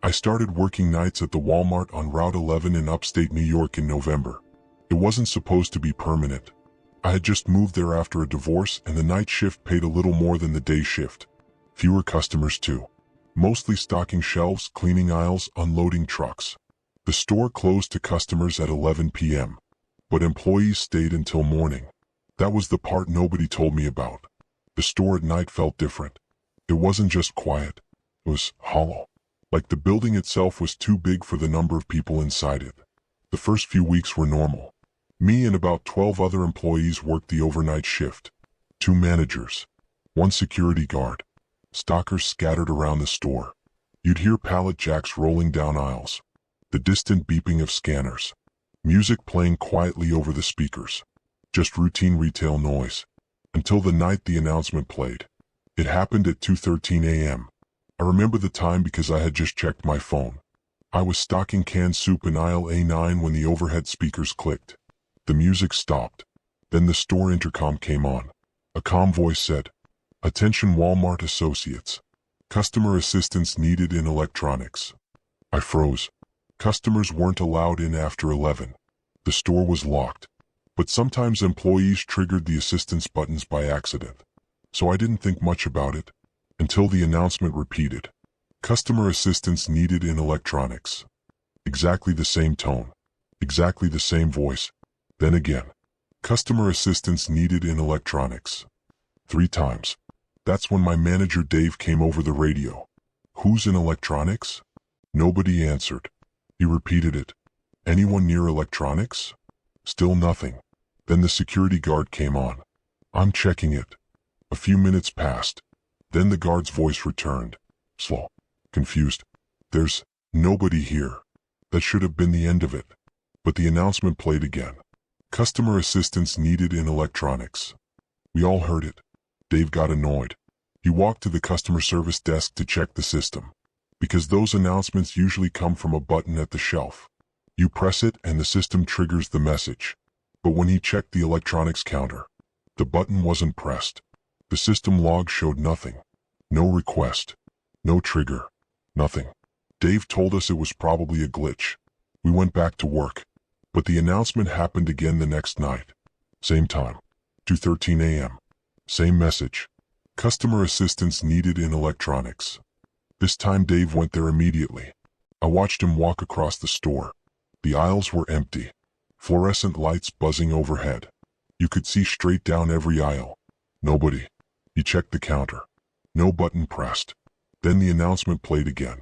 I started working nights at the Walmart on Route 11 in upstate New York in November. It wasn't supposed to be permanent. I had just moved there after a divorce, and the night shift paid a little more than the day shift. Fewer customers too. Mostly stocking shelves, cleaning aisles, unloading trucks. The store closed to customers at 11 p.m. But employees stayed until morning. That was the part nobody told me about. The store at night felt different. It wasn't just quiet. It was hollow. Like the building itself was too big for the number of people inside it. The first few weeks were normal. Me and about 12 other employees worked the overnight shift. 2 managers. 1 security guard. Stockers scattered around the store. You'd hear pallet jacks rolling down aisles. The distant beeping of scanners. Music playing quietly over the speakers. Just routine retail noise. Until the night the announcement played. It happened at 2:13 a.m. I remember the time because I had just checked my phone. I was stocking canned soup in aisle A9 when the overhead speakers clicked. The music stopped. Then the store intercom came on. A calm voice said, "Attention Walmart associates. Customer assistance needed in electronics." I froze. Customers weren't allowed in after 11. The store was locked. But sometimes employees triggered the assistance buttons by accident. So I didn't think much about it. Until the announcement repeated. Customer assistance needed in electronics. Exactly the same tone. Exactly the same voice. Then again. Customer assistance needed in electronics. 3 times. That's when my manager Dave came over the radio. "Who's in electronics?" Nobody answered. He repeated it. "Anyone near electronics?" Still nothing. Then the security guard came on. "I'm checking it." A few minutes passed. Then the guard's voice returned. Slow. Confused. "There's nobody here." That should have been the end of it. But the announcement played again. Customer assistance needed in electronics. We all heard it. Dave got annoyed. He walked to the customer service desk to check the system. Because those announcements usually come from a button at the shelf. You press it and the system triggers the message. But when he checked the electronics counter, the button wasn't pressed. The system log showed nothing. No request. No trigger. Nothing. Dave told us it was probably a glitch. We went back to work. But the announcement happened again the next night. Same time. 2:13 a.m. Same message. Customer assistance needed in electronics. This time Dave went there immediately. I watched him walk across the store. The aisles were empty. Fluorescent lights buzzing overhead. You could see straight down every aisle. Nobody. He checked the counter. No button pressed. Then the announcement played again.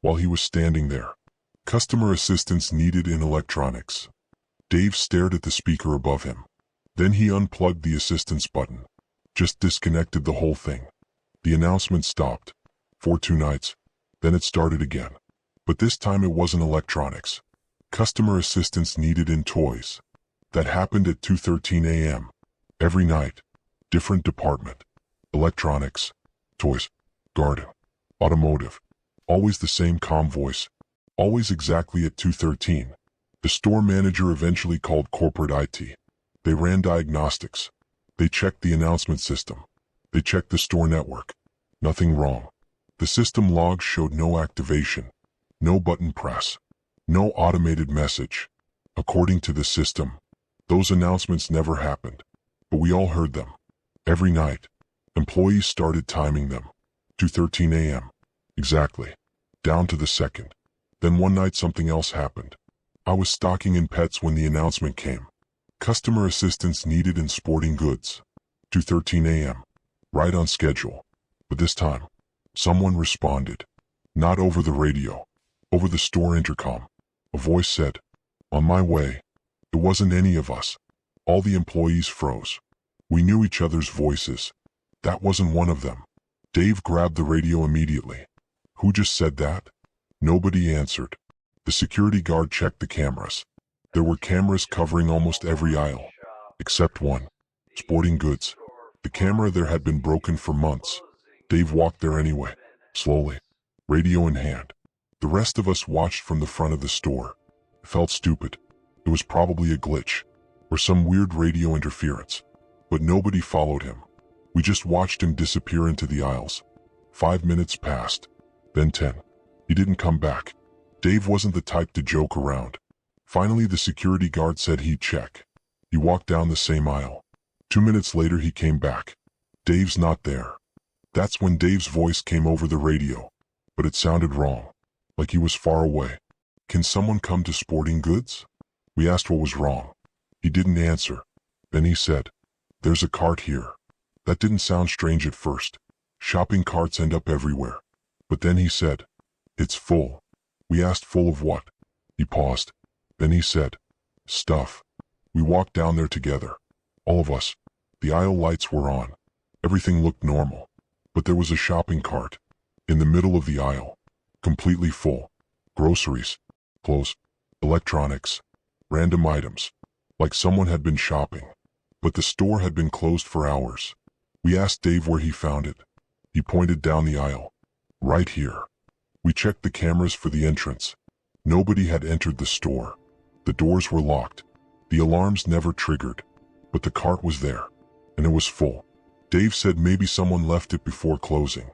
While he was standing there. Customer assistance needed in electronics. Dave stared at the speaker above him. Then he unplugged the assistance button. Just disconnected the whole thing. The announcement stopped. For 2 nights. Then it started again. But this time it wasn't electronics. Customer assistance needed in toys. That happened at 2:13 a.m. Every night. Different department. Electronics. Toys. Garden. Automotive. Always the same calm voice. Always exactly at 2:13. The store manager eventually called corporate IT. They ran diagnostics. They checked the announcement system. They checked the store network. Nothing wrong. The system logs showed no activation. No button press. No automated message. According to the system, those announcements never happened. But we all heard them. Every night. Employees started timing them. 2:13 a.m. Exactly. Down to the second. Then one night something else happened. I was stocking in pets when the announcement came. Customer assistance needed in sporting goods. 2:13 a.m. Right on schedule. But this time, someone responded. Not over the radio. Over the store intercom. A voice said, "On my way." It wasn't any of us. All the employees froze. We knew each other's voices. That wasn't one of them. Dave grabbed the radio immediately. "Who just said that?" Nobody answered. The security guard checked the cameras. There were cameras covering almost every aisle. Except one. Sporting goods. The camera there had been broken for months. Dave walked there anyway. Slowly. Radio in hand. The rest of us watched from the front of the store. It felt stupid. It was probably a glitch. Or some weird radio interference. But nobody followed him. We just watched him disappear into the aisles. 5 minutes passed. Then 10. He didn't come back. Dave wasn't the type to joke around. Finally, the security guard said he'd check. He walked down the same aisle. 2 minutes later, he came back. Dave's not there. That's when Dave's voice came over the radio. But it sounded wrong. Like he was far away. Can someone come to Sporting Goods? We asked what was wrong. He didn't answer. Then he said, "There's a cart here." That didn't sound strange at first. Shopping carts end up everywhere. But then he said, "It's full." We asked, "Full of what?" He paused. Then he said, "Stuff." We walked down there together. All of us. The aisle lights were on. Everything looked normal. But there was a shopping cart. In the middle of the aisle. Completely full. Groceries. Clothes. Electronics. Random items. Like someone had been shopping. But the store had been closed for hours. We asked Dave where he found it. He pointed down the aisle. "Right here." We checked the cameras for the entrance. Nobody had entered the store. The doors were locked. The alarms never triggered. But the cart was there. And it was full. Dave said maybe someone left it before closing.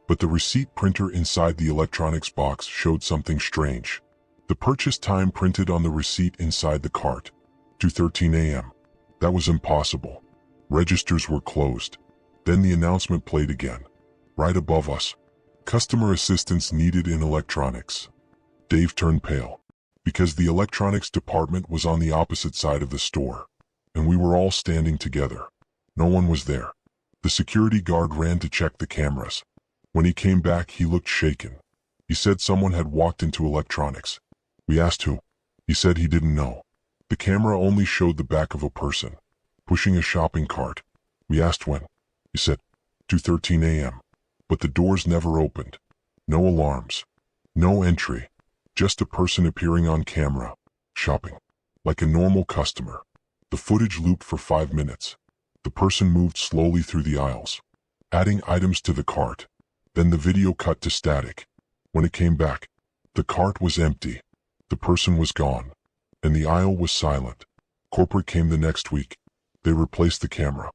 But the receipt printer inside the electronics box showed something strange. The purchase time printed on the receipt inside the cart. 2:13 a.m. That was impossible. Registers were closed. Then the announcement played again. Right above us. Customer assistance needed in electronics. Dave turned pale. Because the electronics department was on the opposite side of the store. And we were all standing together. No one was there. The security guard ran to check the cameras. When he came back, he looked shaken. He said someone had walked into electronics. We asked who. He said he didn't know. The camera only showed the back of a person, pushing a shopping cart. We asked when. He said, 2:13 a.m. But the doors never opened. No alarms. No entry. Just a person appearing on camera, shopping. Like a normal customer. The footage looped for 5 minutes. The person moved slowly through the aisles, adding items to the cart. Then the video cut to static. When it came back, the cart was empty. The person was gone. And the aisle was silent. Corporate came the next week. They replaced the camera,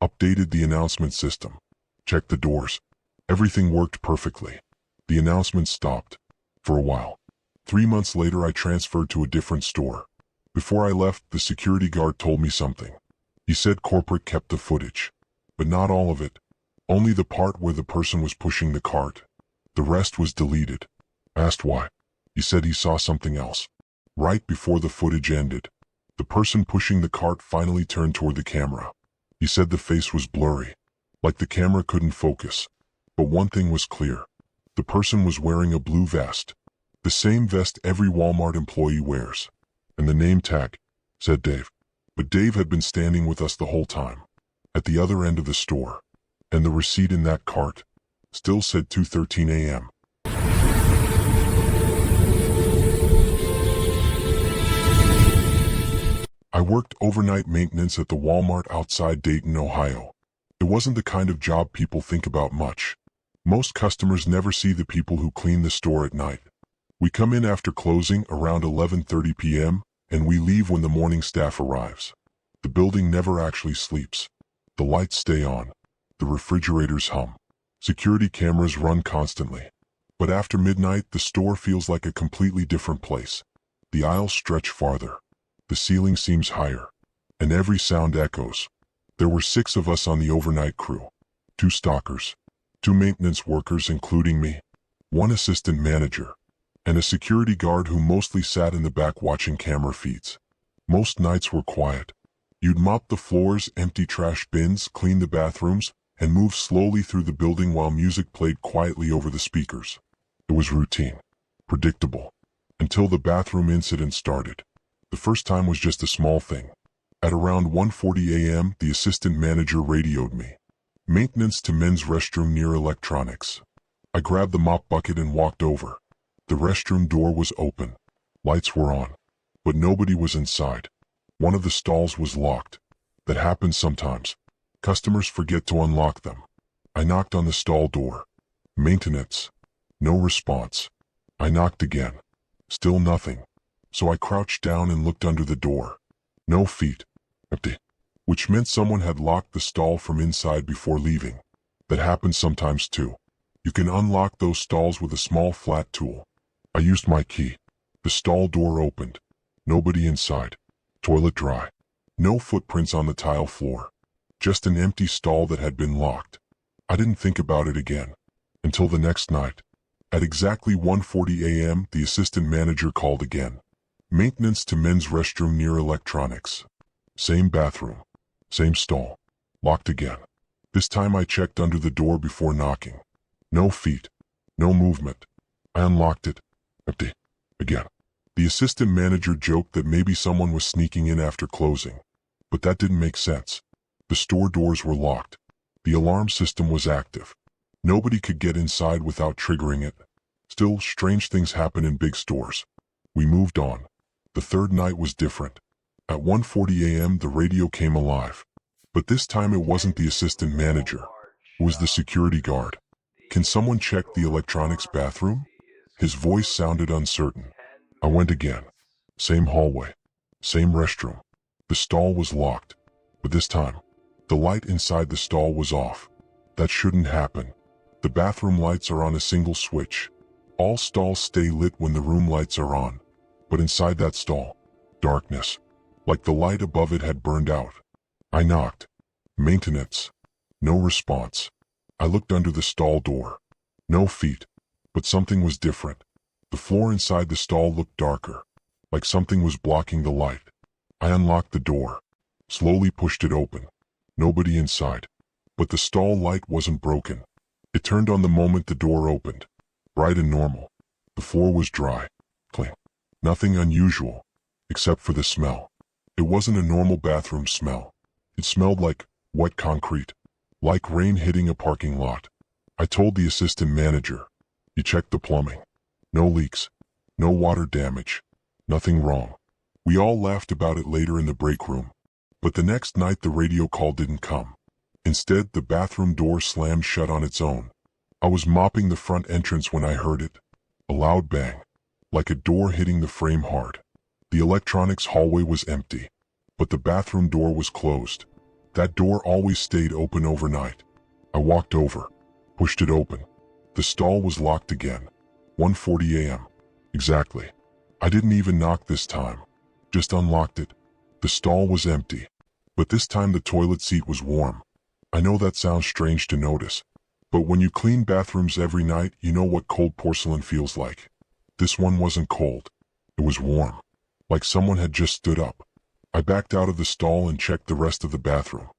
updated the announcement system, checked the doors. Everything worked perfectly. The announcement stopped. For a while. 3 months later, I transferred to a different store. Before I left, the security guard told me something. He said corporate kept the footage. But not all of it. Only the part where the person was pushing the cart. The rest was deleted. I asked why. He said he saw something else. Right before the footage ended, the person pushing the cart finally turned toward the camera. He said the face was blurry. Like the camera couldn't focus. But one thing was clear. The person was wearing a blue vest. The same vest every Walmart employee wears. And the name tag said Dave. But Dave had been standing with us the whole time. At the other end of the store. And the receipt in that cart still said 2:13 a.m. I worked overnight maintenance at the Walmart outside Dayton, Ohio. It wasn't the kind of job people think about much. Most customers never see the people who clean the store at night. We come in after closing around 11:30 p.m., and we leave when the morning staff arrives. The building never actually sleeps. The lights stay on. The refrigerators hum. Security cameras run constantly. But after midnight, the store feels like a completely different place. The aisles stretch farther. The ceiling seems higher. And every sound echoes. There were 6 of us on the overnight crew. 2 stockers. 2 maintenance workers, including me. 1 assistant manager. And a security guard who mostly sat in the back watching camera feeds. Most nights were quiet. You'd mop the floors, empty trash bins, clean the bathrooms, and move slowly through the building while music played quietly over the speakers. It was routine. Predictable. Until the bathroom incident started. The first time was just a small thing. At around 1:40 a.m., the assistant manager radioed me. Maintenance to men's restroom near electronics. I grabbed the mop bucket and walked over. The restroom door was open. Lights were on. But nobody was inside. One of the stalls was locked. That happens sometimes. Customers forget to unlock them. I knocked on the stall door. Maintenance. No response. I knocked again. Still nothing. So I crouched down and looked under the door. No feet. Empty. Which meant someone had locked the stall from inside before leaving. That happens sometimes too. You can unlock those stalls with a small flat tool. I used my key. The stall door opened. Nobody inside. Toilet dry. No footprints on the tile floor. Just an empty stall that had been locked. I didn't think about it again. Until the next night. At exactly 1:40 a.m., the assistant manager called again. Maintenance to men's restroom near electronics. Same bathroom. Same stall. Locked again. This time I checked under the door before knocking. No feet. No movement. I unlocked it. Empty. Again. The assistant manager joked that maybe someone was sneaking in after closing. But that didn't make sense. The store doors were locked. The alarm system was active. Nobody could get inside without triggering it. Still, strange things happen in big stores. We moved on. The third night was different. At 1:40 a.m. the radio came alive. But this time it wasn't the assistant manager. It was the security guard. Can someone check the electronics bathroom? His voice sounded uncertain. I went again. Same hallway. Same restroom. The stall was locked. But this time, the light inside the stall was off. That shouldn't happen. The bathroom lights are on a single switch. All stalls stay lit when the room lights are on. But inside that stall, darkness. Like the light above it had burned out. I knocked. Maintenance. No response. I looked under the stall door. No feet. But something was different. The floor inside the stall looked darker. Like something was blocking the light. I unlocked the door. Slowly pushed it open. Nobody inside. But the stall light wasn't broken. It turned on the moment the door opened. Bright and normal. The floor was dry. Clean. Nothing unusual. Except for the smell. It wasn't a normal bathroom smell. It smelled like wet concrete. Like rain hitting a parking lot. I told the assistant manager. He checked the plumbing. No leaks. No water damage. Nothing wrong. We all laughed about it later in the break room. But the next night the radio call didn't come. Instead, the bathroom door slammed shut on its own. I was mopping the front entrance when I heard it. A loud bang. Like a door hitting the frame hard. The electronics hallway was empty. But the bathroom door was closed. That door always stayed open overnight. I walked over. Pushed it open. The stall was locked again. 1:40 a.m. Exactly. I didn't even knock this time. Just unlocked it. The stall was empty. But this time the toilet seat was warm. I know that sounds strange to notice. But when you clean bathrooms every night, you know what cold porcelain feels like. This one wasn't cold. It was warm. Like someone had just stood up. I backed out of the stall and checked the rest of the bathroom.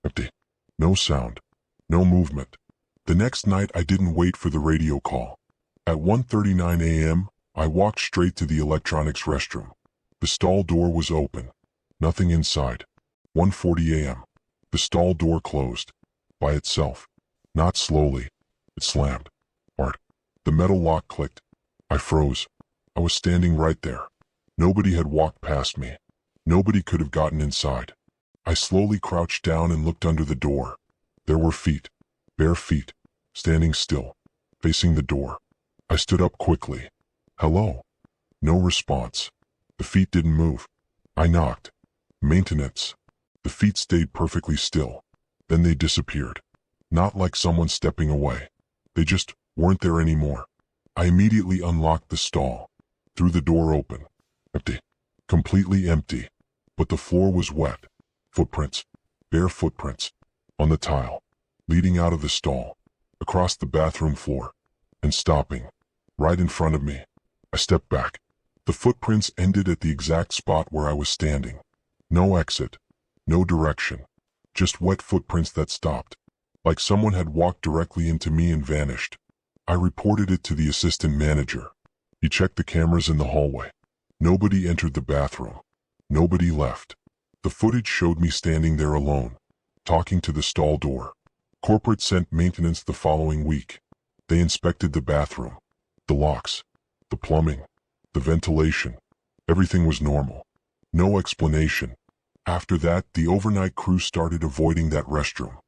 Empty. No sound. No movement. The next night I didn't wait for the radio call. At 1:39 a.m., I walked straight to the electronics restroom. The stall door was open. Nothing inside. 1:40 a.m. The stall door closed. By itself. Not slowly. It slammed. Hard. The metal lock clicked. I froze. I was standing right there. Nobody had walked past me. Nobody could have gotten inside. I slowly crouched down and looked under the door. There were feet. Bare feet. Standing still. Facing the door. I stood up quickly. Hello? No response. The feet didn't move. I knocked. Maintenance. The feet stayed perfectly still. Then they disappeared. Not like someone stepping away. They just weren't there anymore. I immediately unlocked the stall. Threw the door open. Empty. Completely empty. But the floor was wet. Footprints. Bare footprints. On the tile. Leading out of the stall. Across the bathroom floor. And stopping. Right in front of me. I stepped back. The footprints ended at the exact spot where I was standing. No exit. No direction. Just wet footprints that stopped. Like someone had walked directly into me and vanished. I reported it to the assistant manager. He checked the cameras in the hallway. Nobody entered the bathroom. Nobody left. The footage showed me standing there alone, talking to the stall door. Corporate sent maintenance the following week. They inspected the bathroom. The locks. The plumbing. The ventilation. Everything was normal. No explanation. After that, the overnight crew started avoiding that restroom.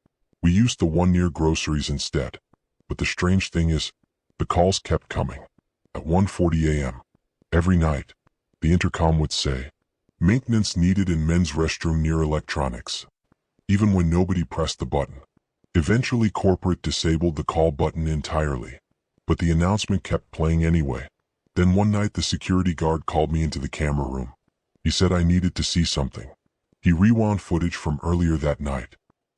We used the one near groceries instead. But the strange thing is, the calls kept coming. At 1:40 a.m. Every night, the intercom would say, "Maintenance needed in men's restroom near electronics." Even when nobody pressed the button. Eventually corporate disabled the call button entirely, but the announcement kept playing anyway. Then one night the security guard called me into the camera room. He said I needed to see something. He rewound footage from earlier that night.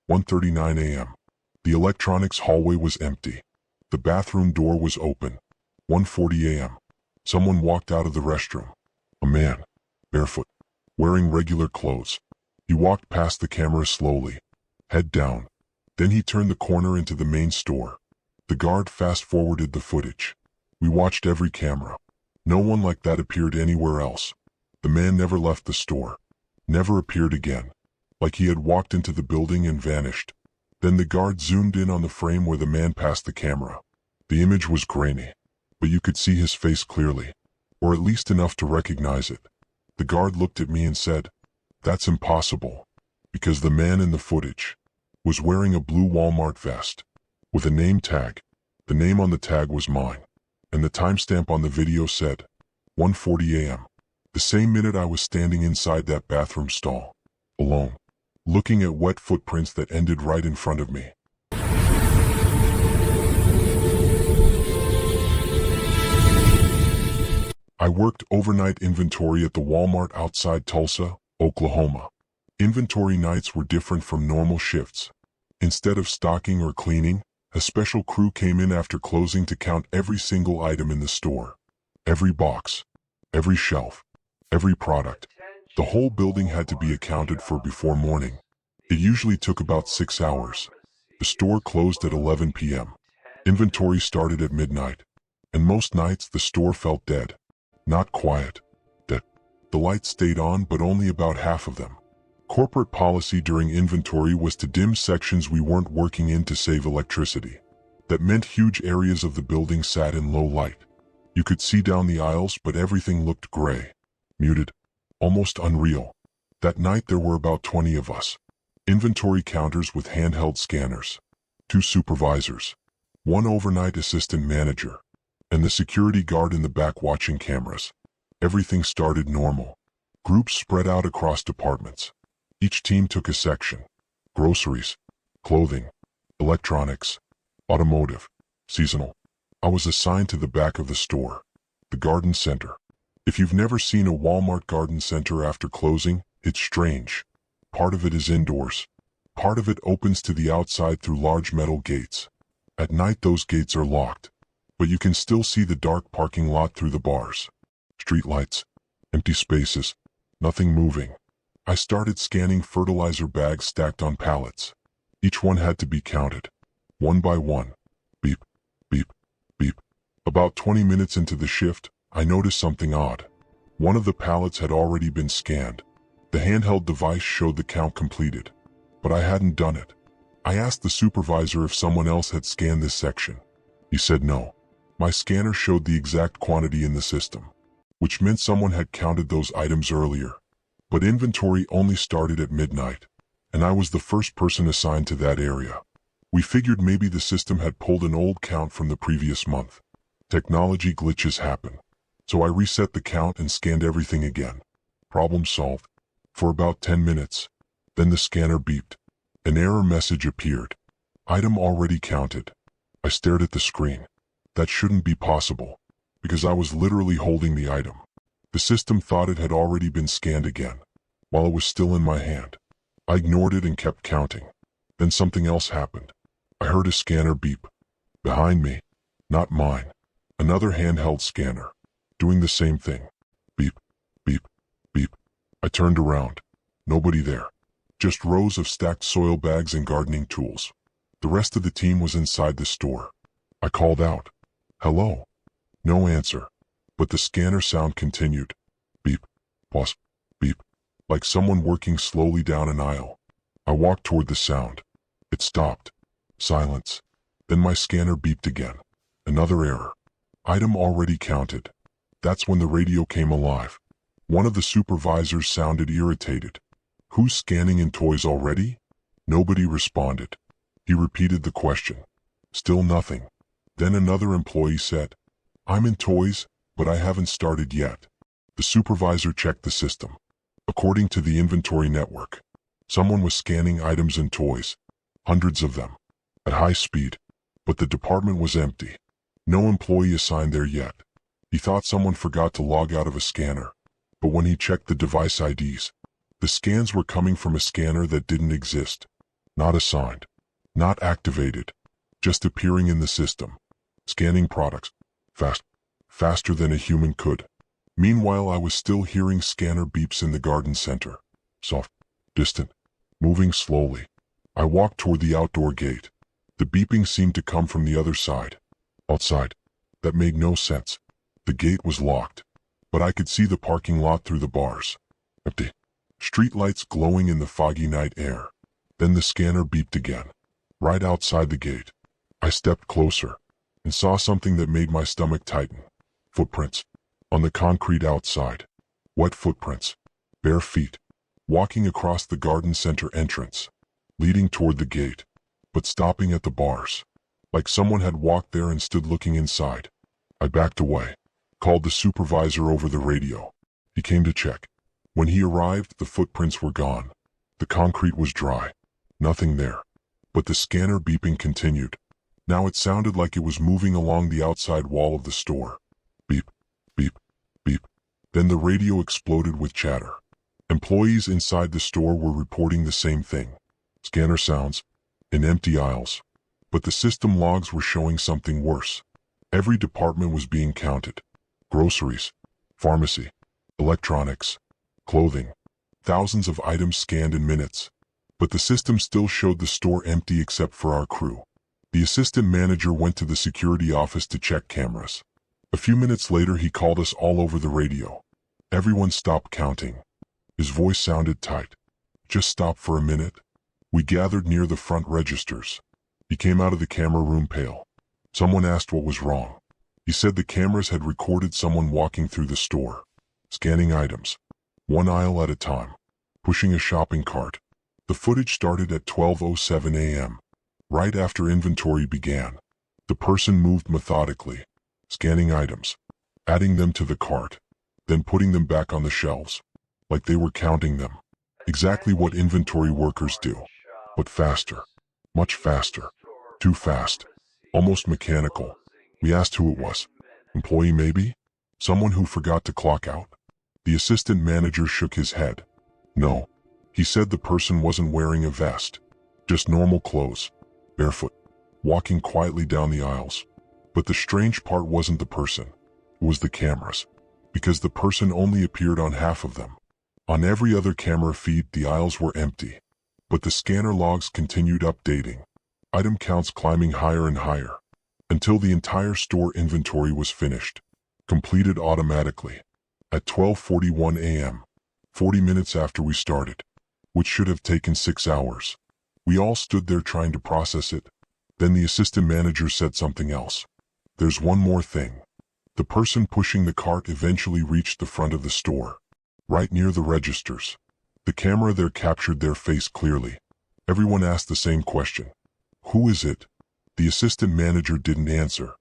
1:39 a.m. The electronics hallway was empty. The bathroom door was open. 1:40 a.m. Someone walked out of the restroom. A man, barefoot, wearing regular clothes. He walked past the camera slowly, head down. Then he turned the corner into the main store. The guard fast-forwarded the footage. We watched every camera. No one like that appeared anywhere else. The man never left the store. Never appeared again. Like he had walked into the building and vanished. Then the guard zoomed in on the frame where the man passed the camera. The image was grainy, but you could see his face clearly, or at least enough to recognize it. The guard looked at me and said, "That's impossible," because the man in the footage was wearing a blue Walmart vest with a name tag. The name on the tag was mine, and the timestamp on the video said 1:40 a.m. The same minute I was standing inside that bathroom stall, alone, looking at wet footprints that ended right in front of me. I worked overnight inventory at the Walmart outside Tulsa, Oklahoma. Inventory nights were different from normal shifts. Instead of stocking or cleaning, a special crew came in after closing to count every single item in the store. Every box, every shelf, every product. The whole building had to be accounted for before morning. It usually took about 6 hours. The store closed at 11 p.m. Inventory started at midnight. And most nights the store felt dead. Not quiet. Dead. The lights stayed on, but only about half of them. Corporate policy during inventory was to dim sections we weren't working in to save electricity. That meant huge areas of the building sat in low light. You could see down the aisles, but everything looked gray, muted, almost unreal. That night there were about 20 of us. Inventory counters with handheld scanners. 2 supervisors. 1 overnight assistant manager. And the security guard in the back watching cameras. Everything started normal. Groups spread out across departments. Each team took a section. Groceries, clothing, electronics, automotive, seasonal. I was assigned to the back of the store, the garden center. If you've never seen a Walmart garden center after closing, it's strange. Part of it is indoors. Part of it opens to the outside through large metal gates. At night those gates are locked, but you can still see the dark parking lot through the bars. Streetlights, empty spaces, nothing moving. I started scanning fertilizer bags stacked on pallets. Each one had to be counted. One by one. Beep, beep, beep. About 20 minutes into the shift, I noticed something odd. One of the pallets had already been scanned. The handheld device showed the count completed, but I hadn't done it. I asked the supervisor if someone else had scanned this section. He said no. My scanner showed the exact quantity in the system, which meant someone had counted those items earlier. But inventory only started at midnight, and I was the first person assigned to that area. We figured maybe the system had pulled an old count from the previous month. Technology glitches happen. So I reset the count and scanned everything again. Problem solved. For about 10 minutes. Then the scanner beeped. An error message appeared. Item already counted. I stared at the screen. That shouldn't be possible, because I was literally holding the item. The system thought it had already been scanned again, while it was still in my hand. I ignored it and kept counting. Then something else happened. I heard a scanner beep. Behind me. Not mine. Another handheld scanner. Doing the same thing. Beep, beep, beep. I turned around. Nobody there. Just rows of stacked soil bags and gardening tools. The rest of the team was inside the store. I called out. Hello. No answer. But the scanner sound continued. Beep, pause, beep. Like someone working slowly down an aisle. I walked toward the sound. It stopped. Silence. Then my scanner beeped again. Another error. Item already counted. That's when the radio came alive. One of the supervisors sounded irritated. Who's scanning in toys already? Nobody responded. He repeated the question. Still nothing. Then another employee said, I'm in toys, but I haven't started yet. The supervisor checked the system. According to the inventory network, someone was scanning items in toys. Hundreds of them. at high speed, but the department was empty. No employee assigned there yet. He thought someone forgot to log out of a scanner, but when he checked the device IDs, the scans were coming from a scanner that didn't exist. Not assigned, not activated, just appearing in the system, scanning products, faster than a human could. Meanwhile, I was still hearing scanner beeps in the garden center. Soft, distant, moving slowly. I walked toward the outdoor gate. The beeping seemed to come from the other side. Outside. That made no sense. The gate was locked, but I could see the parking lot through the bars. Empty. Street lights glowing in the foggy night air. Then the scanner beeped again. Right outside the gate. I stepped closer and saw something that made my stomach tighten. Footprints. On the concrete outside. Wet footprints. Bare feet. Walking across the garden center entrance. Leading toward the gate, but stopping at the bars. Like someone had walked there and stood looking inside. I backed away. Called the supervisor over the radio. He came to check. When he arrived, the footprints were gone. The concrete was dry. Nothing there. But the scanner beeping continued. Now it sounded like it was moving along the outside wall of the store. Beep, beep, beep. Then the radio exploded with chatter. Employees inside the store were reporting the same thing. Scanner sounds in empty aisles. But the system logs were showing something worse. Every department was being counted. Groceries, pharmacy, electronics, clothing. Thousands of items scanned in minutes. But the system still showed the store empty except for our crew. The assistant manager went to the security office to check cameras. A few minutes later he called us all over the radio. Everyone stopped counting. His voice sounded tight. Just stop for a minute. We gathered near the front registers. He came out of the camera room pale. Someone asked what was wrong. He said the cameras had recorded someone walking through the store, scanning items, one aisle at a time, pushing a shopping cart. The footage started at 12:07 a.m., right after inventory began. The person moved methodically, scanning items, adding them to the cart, then putting them back on the shelves, like they were counting them. Exactly what inventory workers do, but faster, much faster, too fast, almost mechanical. We asked who it was. Employee maybe? Someone who forgot to clock out? The assistant manager shook his head. No. He said the person wasn't wearing a vest, just normal clothes, barefoot, walking quietly down the aisles. But the strange part wasn't the person, it was the cameras, because the person only appeared on half of them. On every other camera feed, the aisles were empty, but the scanner logs continued updating, item counts climbing higher and higher, until the entire store inventory was finished, completed automatically, at 12:41 a.m., 40 minutes after we started, which should have taken 6 hours. We all stood there trying to process it. Then the assistant manager said something else. There's one more thing. The person pushing the cart eventually reached the front of the store, right near the registers. The camera there captured their face clearly. Everyone asked the same question. Who is it? The assistant manager didn't answer.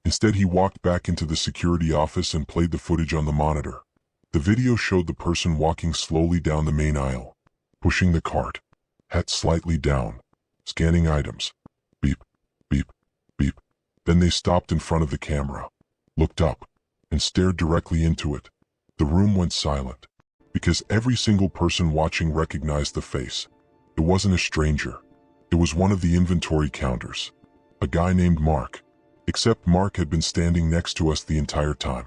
Instead, he walked back into the security office and played the footage on the monitor. The video showed the person walking slowly down the main aisle, pushing the cart, hat slightly down, scanning items. Beep, beep, beep. Then they stopped in front of the camera, looked up, and stared directly into it. The room went silent, because every single person watching recognized the face. It wasn't a stranger. It was one of the inventory counters, a guy named Mark. Except Mark had been standing next to us the entire time,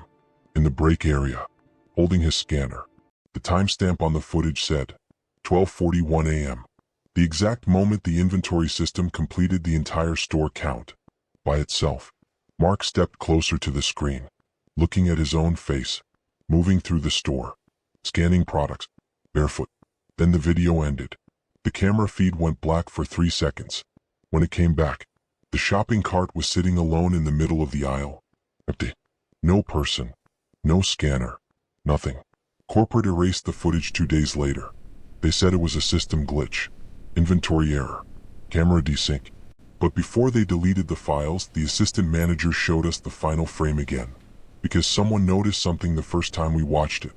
in the break area, holding his scanner. The timestamp on the footage said 12:41 a.m., the exact moment the inventory system completed the entire store count. By itself, Mark stepped closer to the screen, looking at his own face, moving through the store, scanning products, barefoot. Then the video ended. The camera feed went black for 3 seconds. When it came back, the shopping cart was sitting alone in the middle of the aisle. Empty. No person. No scanner. Nothing. Corporate erased the footage 2 days later. They said it was a system glitch. Inventory error. Camera desync. But before they deleted the files, the assistant manager showed us the final frame again, because someone noticed something the first time we watched it.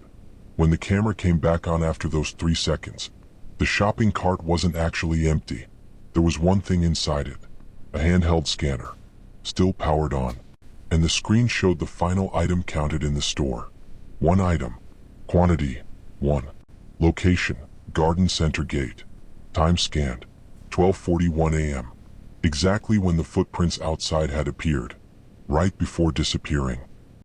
When the camera came back on after those 3 seconds, the shopping cart wasn't actually empty. There was one thing inside it. A handheld scanner, still powered on, and the screen showed the final item counted in the store. 1 item. Quantity, 1. Location, Garden Center Gate. Time scanned, 12:41 a.m. Exactly when the footprints outside had appeared, right before disappearing.